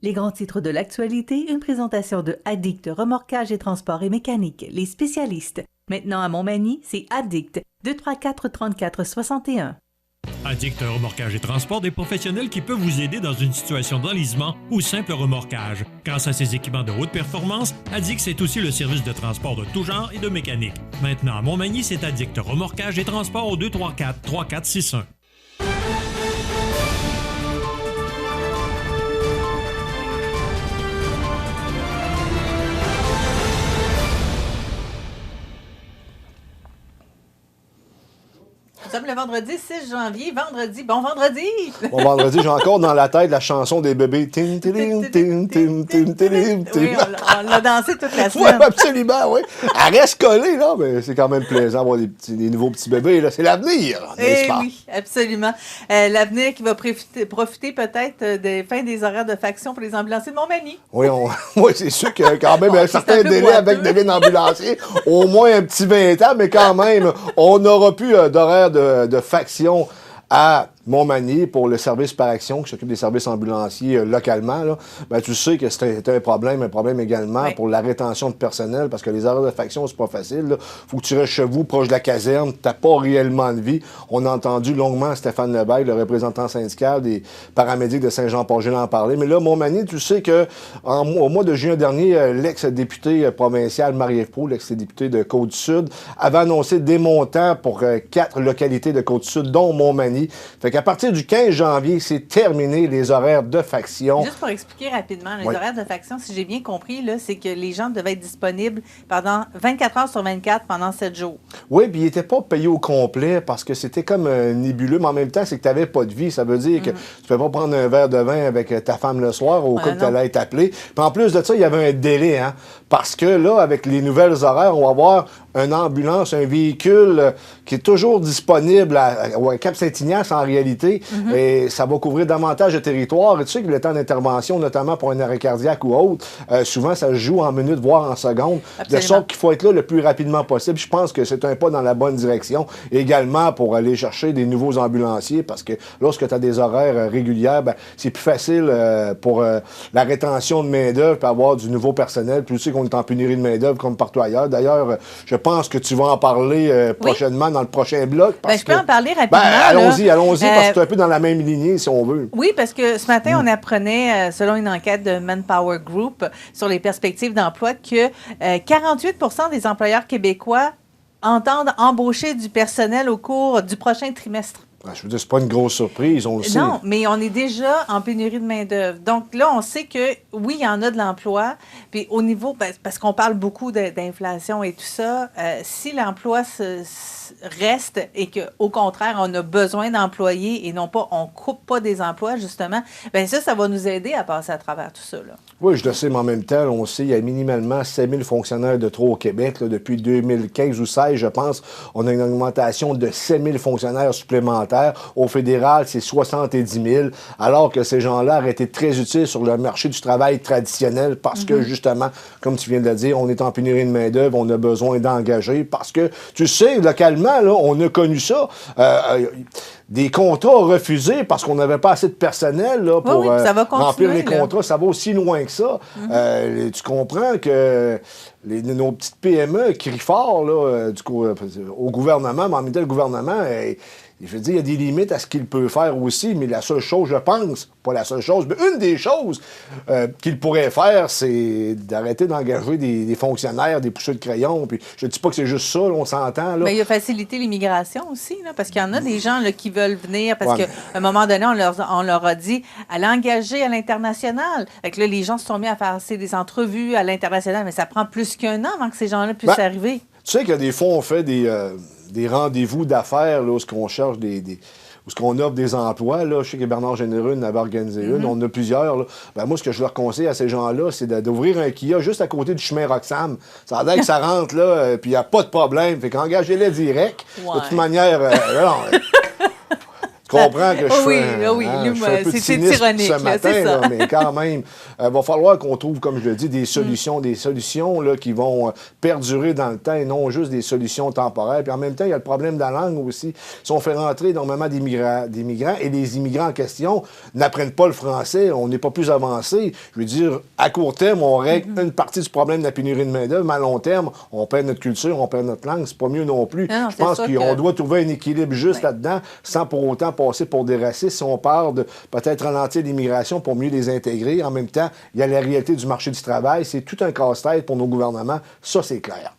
Les grands titres de l'actualité, une présentation de Addict Remorquage et Transport et Mécanique, les spécialistes. Maintenant à Montmagny, c'est Addict, 234-34-61. Addict Remorquage et Transport, des professionnels qui peuvent vous aider dans une situation d'enlisement ou simple remorquage. Grâce à ses équipements de haute performance, Addict, c'est aussi le service de transport de tout genre et de mécanique. Maintenant à Montmagny, c'est Addict Remorquage et Transport au 234-3461. Nous sommes le vendredi 6 janvier. Bon vendredi! Bon vendredi, j'ai encore dans la tête la chanson des bébés. Tim, tilim, tim, tim, tim, tilim, tim. Oui, on l'a dansé toute la Oui, semaine. absolument, oui. Elle reste collée, là, mais c'est quand même plaisant d'avoir des nouveaux petits bébés. Là. C'est l'avenir, n'est-ce pas? Oui, absolument. L'avenir qui va profiter peut-être des fins des horaires de faction pour les ambulanciers de Montmagny. Oui, oui, c'est sûr qu'il y a quand même un certain délai avec des ambulanciers. Au moins un petit 20 ans, mais quand même, on n'aura plus d'horaire de faction à Montmagny pour le service par action qui s'occupe des services ambulanciers localement. Là. Ben, tu sais que c'est un problème également pour la rétention de personnel parce que les horaires de faction, c'est pas facile. Il faut que tu restes chez vous, proche de la caserne. Tu n'as pas réellement de vie. On a entendu longuement Stéphane Lebaille, le représentant syndical des paramédics de Saint-Jean-Port-Gilles, en parler. Mais là, Montmagny, tu sais que au mois de juin dernier, l'ex-député provincial Marie-Ève Proulx, l'ex-député de Côte-du-Sud, avait annoncé des montants pour 4 localités de Côte-du-Sud, dont Montmagny. Fait qu'à partir du 15 janvier, c'est terminé les horaires de faction. Juste pour expliquer rapidement, les horaires de faction, si j'ai bien compris, là, c'est que les gens devaient être disponibles pendant 24 heures sur 24 pendant 7 jours. Oui, puis ils n'étaient pas payés au complet parce que c'était comme nébuleux, mais en même temps, c'est que tu n'avais pas de vie. Ça veut dire que tu ne peux pas prendre un verre de vin avec ta femme le soir au cas que tu allais être appelé. Puis en plus de ça, il y avait un délai, hein, parce que là, avec les nouvelles horaires, on va avoir une ambulance, un véhicule qui est toujours disponible à Cap-Saint-Ignace en réalité, et ça va couvrir davantage de territoire. Et tu sais que le temps d'intervention, notamment pour un arrêt cardiaque ou autre, souvent ça se joue en minutes, voire en secondes, de sorte qu'il faut être là le plus rapidement possible. Je pense que c'est un pas dans la bonne direction. Également pour aller chercher des nouveaux ambulanciers, parce que lorsque tu as des horaires réguliers, ben, c'est plus facile pour la rétention de main-d'œuvre et avoir du nouveau personnel. Puis tu sais qu'on est en pénurie de main-d'œuvre comme partout ailleurs. D'ailleurs, je pense que tu vas en parler prochainement dans le prochain bloc. Ben, je peux en parler rapidement. Allons-y, parce que tu es un peu dans la même lignée, si on veut. Oui, parce que ce matin, on apprenait, selon une enquête de Manpower Group sur les perspectives d'emploi, que 48 des employeurs québécois entendent embaucher du personnel au cours du prochain trimestre. Je veux dire, c'est pas une grosse surprise, on le sait. Non, mais on est déjà en pénurie de main-d'œuvre. Donc là, on sait que, oui, il y en a de l'emploi. Puis au niveau, parce qu'on parle beaucoup d'inflation et tout ça, si l'emploi reste et qu'au contraire, on a besoin d'employés et non pas, on coupe pas des emplois, justement, bien ça va nous aider à passer à travers tout ça, là. Oui, je le sais, mais en même temps, on sait qu'il y a minimalement 7 000 fonctionnaires de trop au Québec. Là, depuis 2015 ou 2016, je pense, on a une augmentation de 7 000 fonctionnaires supplémentaires. Au fédéral, c'est 70 000, alors que ces gens-là auraient été très utiles sur le marché du travail traditionnel parce que, justement, comme tu viens de le dire, on est en pénurie de main-d'œuvre, on a besoin d'engager parce que, tu sais, localement, là, on a connu ça. Des contrats refusés parce qu'on n'avait pas assez de personnel là, pour remplir les contrats. Ça va aussi loin que ça. Tu comprends que nos petites PME crient fort là, au gouvernement, mais en même temps, le gouvernement... je veux dire, il y a des limites à ce qu'il peut faire aussi, mais la seule chose, je pense, pas la seule chose, mais une des choses qu'il pourrait faire, c'est d'arrêter d'engager des fonctionnaires, des pousseurs de crayon. Puis je ne dis pas que c'est juste ça, là, on s'entend. Là. Mais il a facilité l'immigration aussi, là, parce qu'il y en a des gens là, qui veulent venir, parce qu'à un moment donné, on leur a dit à l'engager à l'international. Fait que là, les gens se sont mis à faire des entrevues à l'international, mais ça prend plus qu'un an avant que ces gens-là puissent arriver. Tu sais que des fois, on fait des rendez-vous d'affaires là, où on cherche où ce qu'on offre des emplois. Là. Je sais que Bernard Généreux en avait organisé une. On en a plusieurs. Là. Ben, moi, ce que je leur conseille à ces gens-là, c'est d'ouvrir un kiosque juste à côté du chemin Roxham. Ça a l'air que ça rentre, là, puis il n'y a pas de problème. Fait qu'engagez-les direct. De toute manière, Tu comprends que je Oui, fais, oui, je fais un peu de c'est cynisme ironique, ce là, matin, c'est ça. là, mais quand même, il va falloir qu'on trouve, comme je le dis, des solutions là, qui vont perdurer dans le temps et non juste des solutions temporaires. Puis en même temps, il y a le problème de la langue aussi. Si on fait rentrer énormément des migrants et les immigrants en question n'apprennent pas le français, on n'est pas plus avancé. Je veux dire, à court terme, on règle une partie du problème de la pénurie de main-d'œuvre, mais à long terme, on perd notre culture, on perd notre langue. C'est pas mieux non plus. Non, je pense qu'on doit trouver un équilibre juste Ouais. là-dedans, sans pour autant passer pour des racistes. Si on parle de peut-être ralentir l'immigration pour mieux les intégrer, en même temps, il y a la réalité du marché du travail. C'est tout un casse-tête pour nos gouvernements. Ça, c'est clair.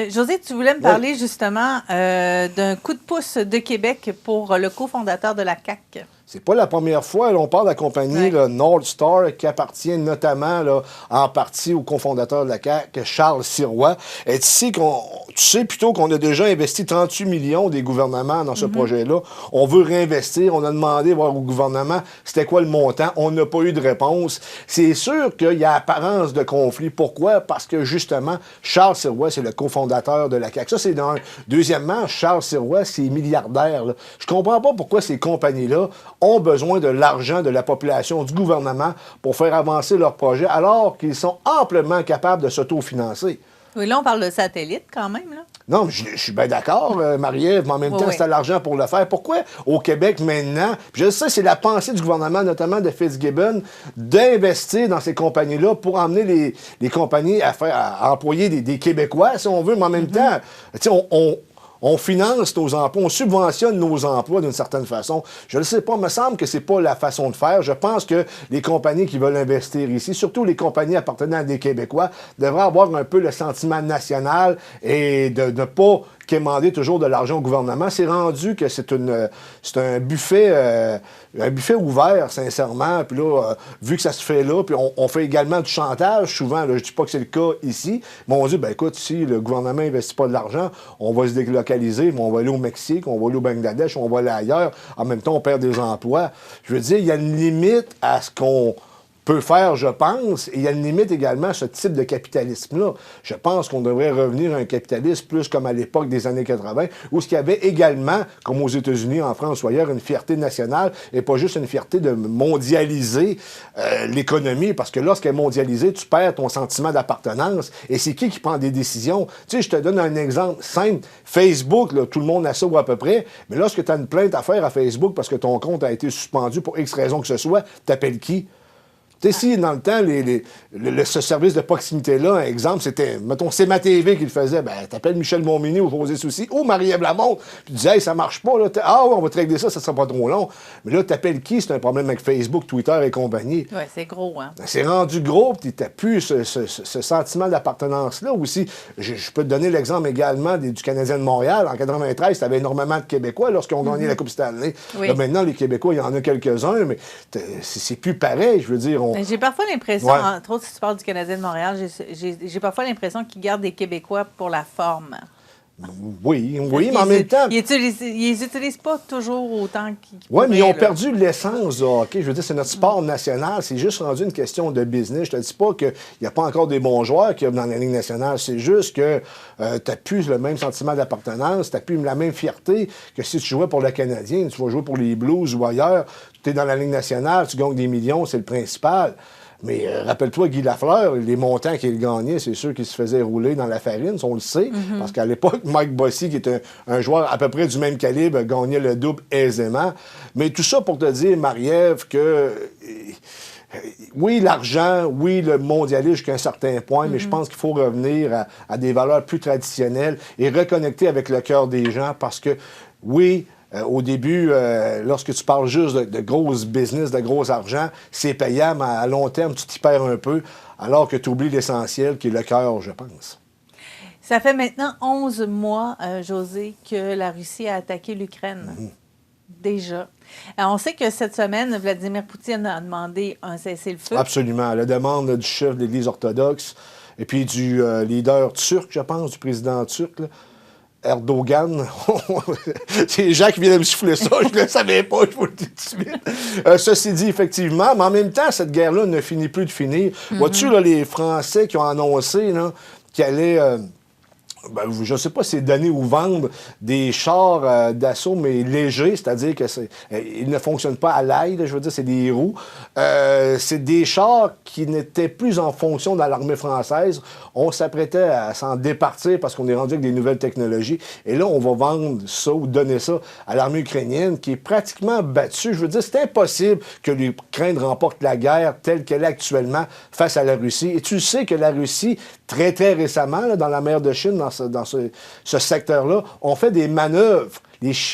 José, tu voulais me parler justement d'un coup de pouce de Québec pour le cofondateur de la CAQ. C'est pas la première fois. Là, on parle de la compagnie là, North Star, qui appartient notamment là, en partie au cofondateur de la CAQ, Charles Sirois. Et tu sais plutôt qu'on a déjà investi 38 millions des gouvernements dans ce projet-là. On veut réinvestir. On a demandé voir au gouvernement c'était quoi le montant. On n'a pas eu de réponse. C'est sûr qu'il y a apparence de conflit. Pourquoi? Parce que justement, Charles Sirois, c'est le cofondateur de la CAQ. Ça, c'est d'un. Deuxièmement, Charles Sirois, c'est milliardaire. Là. Je comprends pas pourquoi ces compagnies-là ont besoin de l'argent de la population, du gouvernement, pour faire avancer leur projet, alors qu'ils sont amplement capables de s'autofinancer. Oui, là, on parle de satellite quand même, là. Non, mais je suis bien d'accord, Marie-Ève, mais en même temps, c'est l'argent pour le faire. Pourquoi au Québec maintenant, puis je sais, c'est la pensée du gouvernement, notamment de Fitzgibbon, d'investir dans ces compagnies-là pour emmener les compagnies à employer des Québécois, si on veut, mais en même temps, tu sais, on finance nos emplois, on subventionne nos emplois d'une certaine façon. Je ne sais pas, il me semble que c'est pas la façon de faire. Je pense que les compagnies qui veulent investir ici, surtout les compagnies appartenant à des Québécois, devraient avoir un peu le sentiment national et de ne pas quémander toujours de l'argent au gouvernement. C'est rendu que c'est un buffet ouvert, sincèrement. Puis là, vu que ça se fait là, puis on fait également du chantage souvent. Là, je dis pas que c'est le cas ici, mais on dit, ben écoute, si le gouvernement n'investit pas de l'argent, on va se délocaliser, mais on va aller au Mexique, on va aller au Bangladesh, on va aller ailleurs. En même temps, on perd des emplois. Je veux dire, il y a une limite à ce qu'on peut faire, je pense, et il y a une limite également à ce type de capitalisme-là. Je pense qu'on devrait revenir à un capitalisme plus comme à l'époque des années 80, où il y avait également, comme aux États-Unis, en France ou ailleurs, une fierté nationale et pas juste une fierté de mondialiser l'économie, parce que lorsqu'elle est mondialisée, tu perds ton sentiment d'appartenance. Et c'est qui prend des décisions? Tu sais, je te donne un exemple simple. Facebook, là, tout le monde a ça ou à peu près, mais lorsque tu as une plainte à faire à Facebook parce que ton compte a été suspendu pour X raison que ce soit, t'appelles qui? Tu sais, si dans le temps, ce service de proximité-là, un exemple, c'était, mettons, c'est ma TV qui le faisait, ben, t'appelles Michel Montminy ou José Soucy ou Marie-Ève Lamonde, puis tu dis, hey, ça marche pas, là. Ah oui, on va te régler ça sera pas trop long. Mais là, t'appelles qui? C'est un problème avec Facebook, Twitter et compagnie. Oui, c'est gros, hein. Ben, c'est rendu gros, puis t'as plus ce sentiment d'appartenance-là aussi. Je peux te donner l'exemple également du Canadien de Montréal. En 93, t'avais énormément de Québécois lorsqu'ils ont gagné la Coupe Stanley. Oui. Là, maintenant, les Québécois, il y en a quelques-uns, mais c'est plus pareil, je veux dire. J'ai parfois l'impression, entre autres, si tu parles du Canadien de Montréal, j'ai parfois l'impression qu'ils gardent des Québécois pour la forme. Oui, mais en même temps... Ils les utilisent pas toujours autant qu'ils Oui, mais ils ont là. perdu l'essence du hockey. Je veux dire, c'est notre sport national. C'est juste rendu une question de business. Je te dis pas qu'il n'y a pas encore des bons joueurs qui dans la Ligue nationale. C'est juste que tu n'as plus le même sentiment d'appartenance, tu n'as plus la même fierté que si tu jouais pour le Canadien. Tu vas jouer pour les Blues ou ailleurs. Tu es dans la Ligue nationale, tu gagnes des millions, c'est le principal. Mais rappelle-toi, Guy Lafleur, les montants qu'il gagnait, c'est sûr qu'il se faisait rouler dans la farine, on le sait. Parce qu'à l'époque, Mike Bossy, qui était un joueur à peu près du même calibre, gagnait le double aisément. Mais tout ça pour te dire, Marie-Ève, que... oui, l'argent, oui, le mondialisme jusqu'à un certain point, mais je pense qu'il faut revenir à des valeurs plus traditionnelles et reconnecter avec le cœur des gens parce que, oui... au début, lorsque tu parles juste de grosses business, de gros argent, c'est payant, mais à long terme, tu t'y perds un peu, alors que tu oublies l'essentiel, qui est le cœur, je pense. Ça fait maintenant 11 mois, José, que la Russie a attaqué l'Ukraine. Déjà. On sait que cette semaine, Vladimir Poutine a demandé un cessez-le-feu. Absolument. La demande du chef de l'Église orthodoxe et puis du leader turc, je pense, du président turc, là. Erdogan, c'est Jacques qui vient de me souffler ça, je ne le savais pas, je vous le dis tout de suite. Ceci dit, effectivement, mais en même temps, cette guerre-là ne finit plus de finir. Vois-tu, là, les Français qui ont annoncé là, qu'ils allaient Ben, je ne sais pas si c'est donner ou vendre des chars d'assaut, mais légers, c'est-à-dire que ils ne fonctionnent pas à l'ail, je veux dire, c'est des roues. C'est des chars qui n'étaient plus en fonction dans l'armée française. On s'apprêtait à s'en départir parce qu'on est rendu avec des nouvelles technologies. Et là, on va vendre ça ou donner ça à l'armée ukrainienne qui est pratiquement battue. Je veux dire, c'est impossible que l'Ukraine remporte la guerre telle qu'elle est actuellement face à la Russie. Et tu sais que la Russie, très, très récemment, là, dans la mer de Chine, dans ce secteur-là, on fait des manœuvres,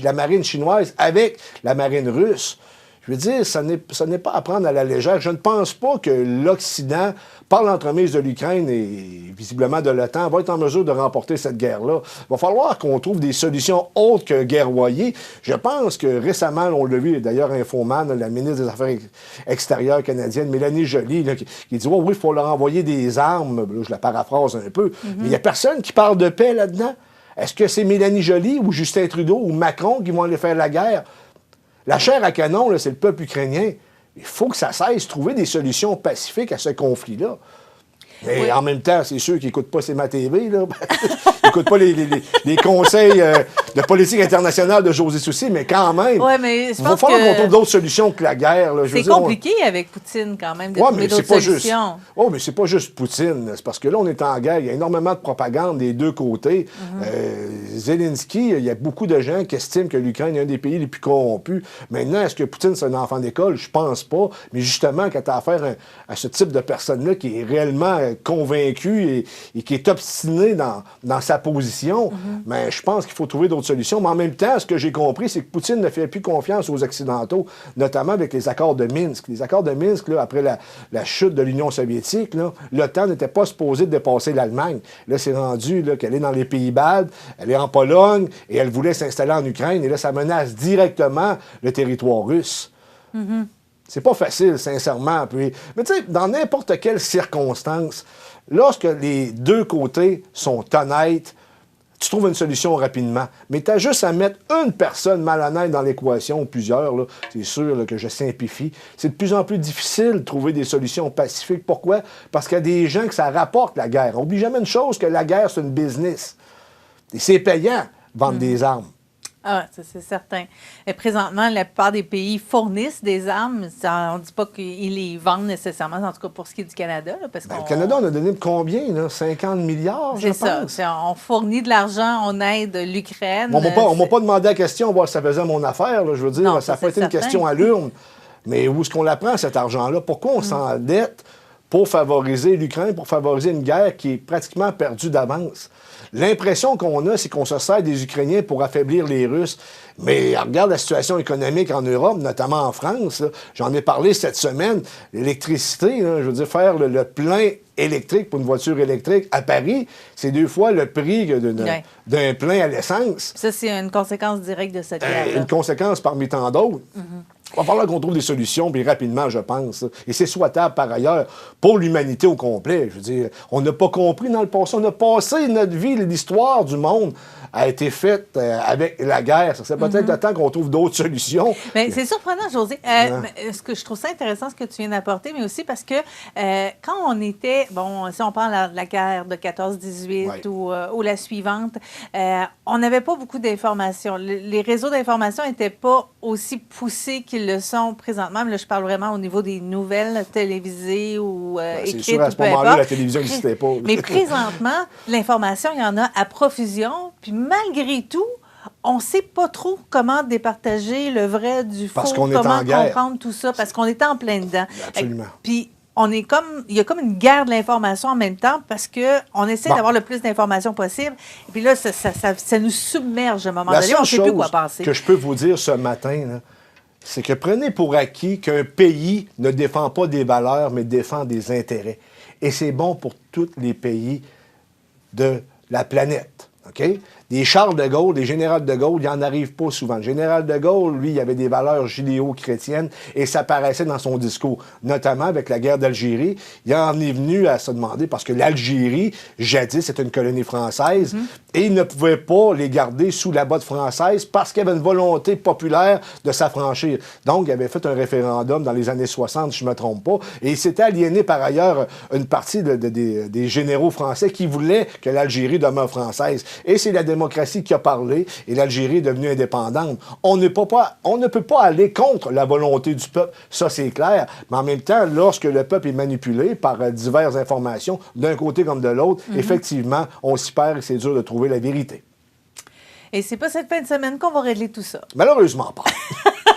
la marine chinoise avec la marine russe. Je veux dire, ça n'est pas à prendre à la légère. Je ne pense pas que l'Occident, par l'entremise de l'Ukraine et visiblement de l'OTAN, va être en mesure de remporter cette guerre-là. Il va falloir qu'on trouve des solutions autres que guerroyer. Je pense que récemment, on l'a vu, d'ailleurs, Infoman, la ministre des Affaires extérieures canadienne, Mélanie Joly, là, qui dit oui, il faut leur envoyer des armes. Là, je la paraphrase un peu. Mais il n'y a personne qui parle de paix là-dedans. Est-ce que c'est Mélanie Joly ou Justin Trudeau ou Macron qui vont aller faire la guerre? La chair à canon, là, c'est le peuple ukrainien. Il faut que ça cesse de trouver des solutions pacifiques à ce conflit-là. Mais oui. En même temps, c'est sûr qu'ils n'écoutent pas CMA TV, là. Ils n'écoutent pas les conseils de politique internationale de José Soucy, mais quand même, mais il va falloir qu'on trouve d'autres solutions que la guerre. C'est compliqué avec Poutine, quand même, de trouver d'autres solutions. Oui, mais c'est pas juste Poutine. C'est parce que là, on est en guerre. Il y a énormément de propagande des deux côtés. Zelensky, il y a beaucoup de gens qui estiment que l'Ukraine est un des pays les plus corrompus. Maintenant, est-ce que Poutine, c'est un enfant d'école? Je pense pas. Mais justement, quand tu as affaire à ce type de personne-là qui est réellement convaincu et qui est obstiné dans sa position, mais je pense qu'il faut trouver d'autres solutions. Mais en même temps, ce que j'ai compris, c'est que Poutine ne fait plus confiance aux Occidentaux, notamment avec les accords de Minsk. Les accords de Minsk, là, après la chute de l'Union soviétique, l'OTAN n'était pas supposé dépasser l'Allemagne. Là, c'est rendu qu'elle est dans les pays baltes, elle est en Pologne, et elle voulait s'installer en Ukraine, et là, ça menace directement le territoire russe. C'est pas facile, sincèrement. Mais tu sais, dans n'importe quelle circonstance, lorsque les deux côtés sont honnêtes, tu trouves une solution rapidement. Mais tu as juste à mettre une personne malhonnête dans l'équation, ou plusieurs, là, c'est sûr là, que je simplifie. C'est de plus en plus difficile de trouver des solutions pacifiques. Pourquoi? Parce qu'il y a des gens que ça rapporte la guerre. On n'oublie jamais une chose, que la guerre, c'est une business. Et c'est payant, vendre des armes. Ah, ça, c'est certain. Et présentement, la plupart des pays fournissent des armes. On ne dit pas qu'ils les vendent nécessairement, en tout cas pour ce qui est du Canada. Là, parce le Canada, on a donné combien? Là? 50 milliards, je pense? C'est ça. On fournit de l'argent, on aide l'Ukraine. On m'a pas demandé la question, voir si ça faisait mon affaire. Là, je veux dire, non, ça n'a pas été une question à l'urne. Mais où est-ce qu'on la prend, cet argent-là? Pourquoi on s'endette pour favoriser l'Ukraine, pour favoriser une guerre qui est pratiquement perdue d'avance? L'impression qu'on a, c'est qu'on se sert des Ukrainiens pour affaiblir les Russes. Mais regarde la situation économique en Europe, notamment en France. Là. J'en ai parlé cette semaine. L'électricité, là, je veux dire, faire le plein électrique pour une voiture électrique à Paris, c'est 2 fois le prix d'un plein à l'essence. Ça, c'est une conséquence directe de cette guerre. Une conséquence parmi tant d'autres. Il va falloir qu'on trouve des solutions, puis rapidement, je pense. Et c'est souhaitable, par ailleurs, pour l'humanité au complet. Je veux dire, on n'a pas compris dans le passé. On a passé notre vie, l'histoire du monde a été faite avec la guerre. Ça serait peut-être le temps qu'on trouve d'autres solutions. Mais c'est surprenant, José. Ce que je trouve ça intéressant, ce que tu viens d'apporter, mais aussi parce que quand on était, si on parle de la guerre de 14-18 ou la suivante, on n'avait pas beaucoup d'informations. Les réseaux d'information n'étaient pas aussi poussés qu'ils le sont présentement. Mais là, je parle vraiment au niveau des nouvelles télévisées ou écrites. C'est sûr, à ce moment-là, la télévision n'existait pas. Mais présentement, l'information, il y en a à profusion. Puis malgré tout, on ne sait pas trop comment départager le vrai du faux, comment comprendre tout ça, parce qu'on est en plein dedans. Absolument. Puis il y a comme une guerre de l'information en même temps, parce qu'on essaie d'avoir le plus d'informations possible. Et puis là, ça nous submerge à un moment donné. On ne sait plus quoi penser. Que je peux vous dire ce matin, là, c'est que prenez pour acquis qu'un pays ne défend pas des valeurs, mais défend des intérêts. Et c'est bon pour tous les pays de la planète. OK? Des Charles de Gaulle, des généraux de Gaulle, il n'en arrive pas souvent. Le général de Gaulle, lui, il avait des valeurs judéo-chrétiennes et ça paraissait dans son discours, notamment avec la guerre d'Algérie. Il en est venu à se demander, parce que l'Algérie, jadis, c'était une colonie française, et il ne pouvait pas les garder sous la botte française parce qu'il y avait une volonté populaire de s'affranchir. Donc, il avait fait un référendum dans les années 60, si je ne me trompe pas, et il s'était aliéné par ailleurs une partie des généraux français qui voulaient que l'Algérie demeure française. Et c'est la démocratie qui a parlé, et l'Algérie est devenue indépendante. On ne peut pas aller contre la volonté du peuple, ça c'est clair, mais en même temps, lorsque le peuple est manipulé par diverses informations, d'un côté comme de l'autre, effectivement, on s'y perd et c'est dur de trouver la vérité. Et c'est pas cette fin de semaine qu'on va régler tout ça. Malheureusement pas.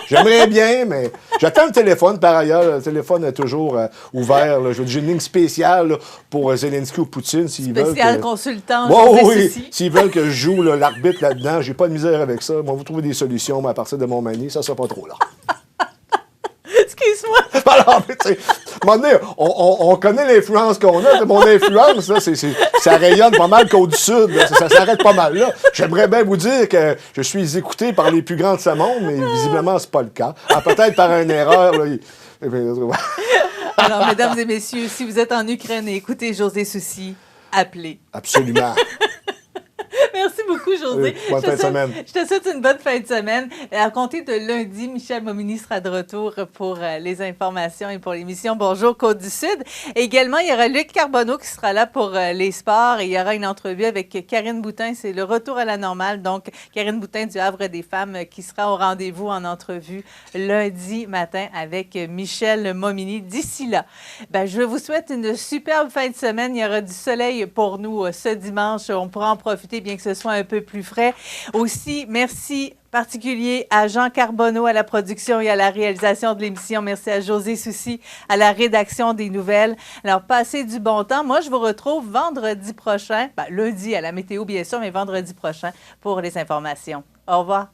J'aimerais bien, mais j'attends le téléphone. Par ailleurs, le téléphone est toujours ouvert. Là. J'ai une ligne spéciale là, pour Zelensky ou Poutine s'ils veulent. Spécial consultant. Oui, s'ils veulent que je joue l'arbitre là-dedans, j'ai pas de misère avec ça. Moi, vous trouvez des solutions, mais à partir de Montmagny, ça sera pas trop là. Excuse-moi. Alors, tu sais, à un moment donné, on connaît l'influence qu'on a. Mon influence, là, ça rayonne pas mal Côte-du-Sud. Ça s'arrête pas mal là. J'aimerais bien vous dire que je suis écouté par les plus grands de ce monde, mais visiblement, c'est pas le cas. Peut-être par une erreur. Là, Alors, mesdames et messieurs, si vous êtes en Ukraine et écoutez José Soucy, appelez. Absolument. Merci beaucoup, José. Bonne fin de semaine. Je te souhaite une bonne fin de semaine. À compter de lundi, Michel Momini sera de retour pour les informations et pour l'émission Bonjour Côte-du-Sud. Également, il y aura Luc Carbonneau qui sera là pour les sports et il y aura une entrevue avec Karine Boutin. C'est le retour à la normale. Donc, Karine Boutin du Havre des Femmes qui sera au rendez-vous en entrevue lundi matin avec Michel Momini. D'ici là, je vous souhaite une superbe fin de semaine. Il y aura du soleil pour nous ce dimanche. On pourra en profiter bien que ce soit un peu plus frais. Aussi, merci particulier à Jean Carbonneau à la production et à la réalisation de l'émission. Merci à José Soucy à la rédaction des nouvelles. Alors, passez du bon temps. Moi, je vous retrouve vendredi prochain, lundi à la météo, bien sûr, mais vendredi prochain pour les informations. Au revoir.